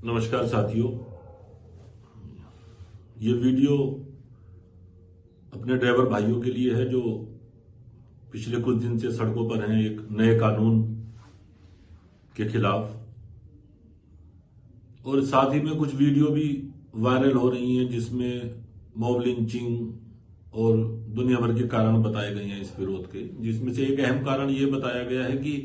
नमस्कार साथियों। ये वीडियो अपने ड्राइवर भाइयों के लिए है जो पिछले कुछ दिन से सड़कों पर हैं एक नए कानून के खिलाफ, और साथ ही में कुछ वीडियो भी वायरल हो रही हैं जिसमें मॉब लिंचिंग और दुनिया भर के कारण बताए गए हैं इस विरोध के, जिसमें से एक अहम कारण ये बताया गया है कि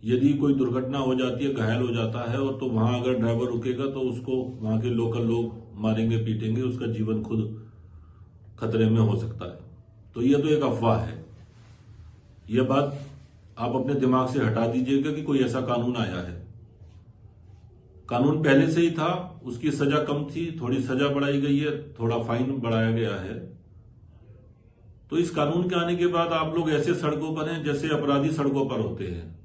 यदि कोई दुर्घटना हो जाती है, घायल हो जाता है, और तो वहां अगर ड्राइवर रुकेगा तो उसको वहां के लोकल लोग मारेंगे, पीटेंगे, उसका जीवन खुद खतरे में हो सकता है। तो यह तो एक अफवाह है। यह बात आप अपने दिमाग से हटा दीजिएगा कि कोई ऐसा कानून आया है। कानून पहले से ही था, उसकी सजा कम थी, थोड़ी सजा बढ़ाई गई है, थोड़ा फाइन बढ़ाया गया है। तो इस कानून के आने के बाद आप लोग ऐसे सड़कों पर हैं जैसे अपराधी सड़कों पर होते हैं,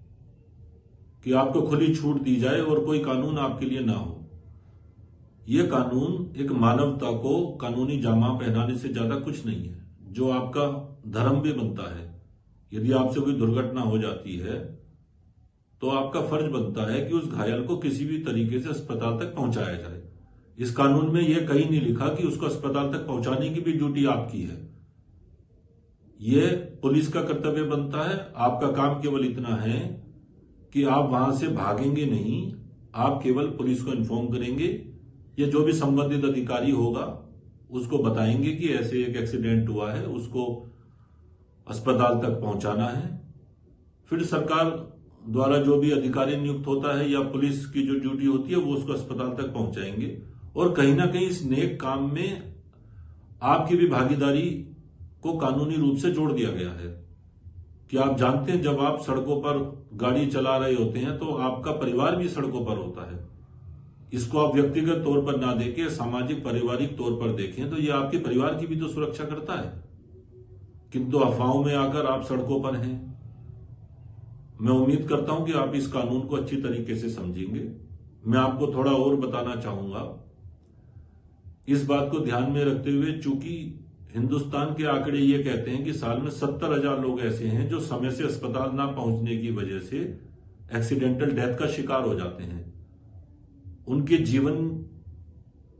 कि आपको खुली छूट दी जाए और कोई कानून आपके लिए ना हो। यह कानून एक मानवता को कानूनी जामा पहनाने से ज्यादा कुछ नहीं है, जो आपका धर्म भी बनता है। यदि आपसे कोई दुर्घटना हो जाती है तो आपका फर्ज बनता है कि उस घायल को किसी भी तरीके से अस्पताल तक पहुंचाया जाए। इस कानून में यह कहीं नहीं लिखा कि उसको अस्पताल तक पहुंचाने की भी ड्यूटी आपकी है। यह पुलिस का कर्तव्य बनता है। आपका काम केवल इतना है कि आप वहां से भागेंगे नहीं, आप केवल पुलिस को इन्फॉर्म करेंगे या जो भी संबंधित अधिकारी होगा उसको बताएंगे कि ऐसे एक एक्सीडेंट हुआ है, उसको अस्पताल तक पहुंचाना है। फिर सरकार द्वारा जो भी अधिकारी नियुक्त होता है या पुलिस की जो ड्यूटी होती है वो उसको अस्पताल तक पहुंचाएंगे। और कहीं ना कहीं इस नेक काम में आपकी भी भागीदारी को कानूनी रूप से जोड़ दिया गया है। कि आप जानते हैं, जब आप सड़कों पर गाड़ी चला रहे होते हैं तो आपका परिवार भी सड़कों पर होता है। इसको आप व्यक्तिगत तौर पर ना देखें, सामाजिक पारिवारिक तौर पर देखें तो ये आपके परिवार की भी तो सुरक्षा करता है। किंतु अफवाहों में आकर आप सड़कों पर हैं। मैं उम्मीद करता हूं कि आप इस कानून को अच्छी तरीके से समझेंगे। मैं आपको थोड़ा और बताना चाहूंगा इस बात को ध्यान में रखते हुए, चूंकि हिंदुस्तान के आंकड़े ये कहते हैं कि साल में 70,000 लोग ऐसे हैं जो समय से अस्पताल ना पहुंचने की वजह से एक्सीडेंटल डेथ का शिकार हो जाते हैं। उनके जीवन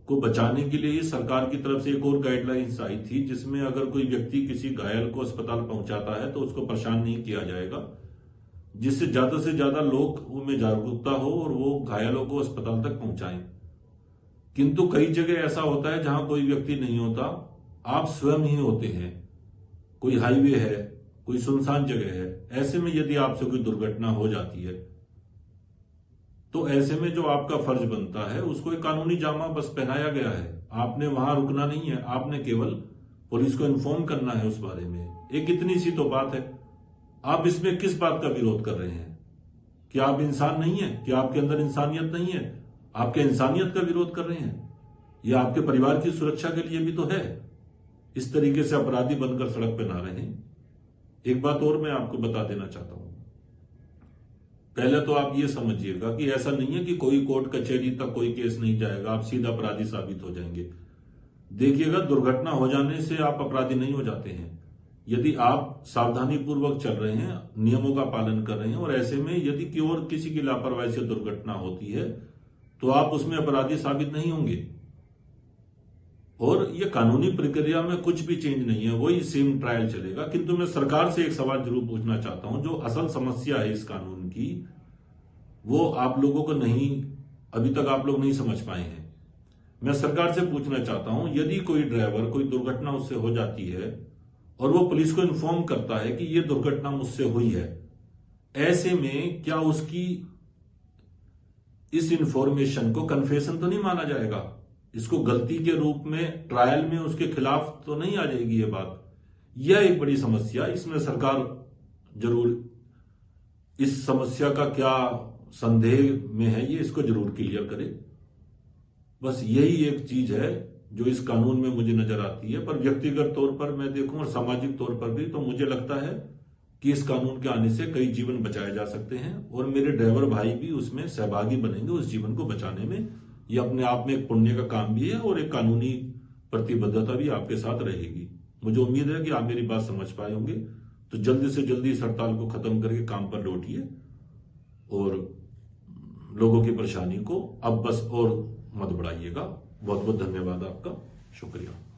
को बचाने के लिए ही सरकार की तरफ से एक और गाइडलाइंस आई थी, जिसमें अगर कोई व्यक्ति किसी घायल को अस्पताल पहुंचाता है तो उसको परेशान नहीं किया जाएगा, जिससे ज्यादा लोग में जागरूकता हो और वो घायलों को अस्पताल तक पहुंचाएं। किंतु कई जगह ऐसा होता है जहां कोई व्यक्ति नहीं होता, आप स्वयं ही होते हैं। कोई हाईवे है, कोई सुनसान जगह है, ऐसे में यदि आपसे कोई दुर्घटना हो जाती है तो ऐसे में जो आपका फर्ज बनता है उसको एक कानूनी जामा बस पहनाया गया है। आपने वहां रुकना नहीं है, आपने केवल पुलिस को इन्फॉर्म करना है उस बारे में। एक इतनी सी तो बात है। आप इसमें किस बात का विरोध कर रहे हैं? कि आप इंसान नहीं है? कि आपके अंदर इंसानियत नहीं है? आपके इंसानियत का विरोध कर रहे हैं? या आपके परिवार की सुरक्षा के लिए भी तो है। इस तरीके से अपराधी बनकर सड़क पर ना रहें। एक बात और मैं आपको बता देना चाहता हूं। पहले तो आप ये समझिएगा कि ऐसा नहीं है कि कोई कोर्ट कचहरी तक कोई केस नहीं जाएगा, आप सीधा अपराधी साबित हो जाएंगे। देखिएगा, दुर्घटना हो जाने से आप अपराधी नहीं हो जाते हैं। यदि आप सावधानी पूर्वक चल रहे हैं, नियमों का पालन कर रहे हैं, और ऐसे में यदि कि और किसी की लापरवाही से दुर्घटना होती है तो आप उसमें अपराधी साबित नहीं होंगे। और ये कानूनी प्रक्रिया में कुछ भी चेंज नहीं है, वही सेम ट्रायल चलेगा। किंतु मैं सरकार से एक सवाल जरूर पूछना चाहता हूं। जो असल समस्या है इस कानून की, वो आप लोगों को नहीं, अभी तक आप लोग नहीं समझ पाए हैं। मैं सरकार से पूछना चाहता हूं, यदि कोई ड्राइवर, कोई दुर्घटना उससे हो जाती है और वो पुलिस को इन्फॉर्म करता है कि ये दुर्घटना मुझसे हुई है, ऐसे में क्या उसकी इस इंफॉर्मेशन को कन्फेशन तो नहीं माना जाएगा? इसको गलती के रूप में ट्रायल में उसके खिलाफ तो नहीं आ जाएगी ये बात? यह एक बड़ी समस्या। इसमें सरकार जरूर इस समस्या का क्या संदेह में है, ये इसको जरूर क्लियर करे। बस यही एक चीज है जो इस कानून में मुझे नजर आती है। पर व्यक्तिगत तौर पर मैं देखूं और सामाजिक तौर पर भी, तो मुझे लगता है कि इस कानून के आने से कई जीवन बचाए जा सकते हैं और मेरे ड्राइवर भाई भी उसमें सहभागी बनेंगे उस जीवन को बचाने में। ये अपने आप में एक पुण्य का काम भी है और एक कानूनी प्रतिबद्धता भी आपके साथ रहेगी। मुझे उम्मीद है कि आप मेरी बात समझ पाए होंगे। तो जल्दी से जल्दी इस हड़ताल को खत्म करके काम पर लौटिए और लोगों की परेशानी को अब बस और मत बढ़ाइएगा। बहुत बहुत धन्यवाद आपका, शुक्रिया।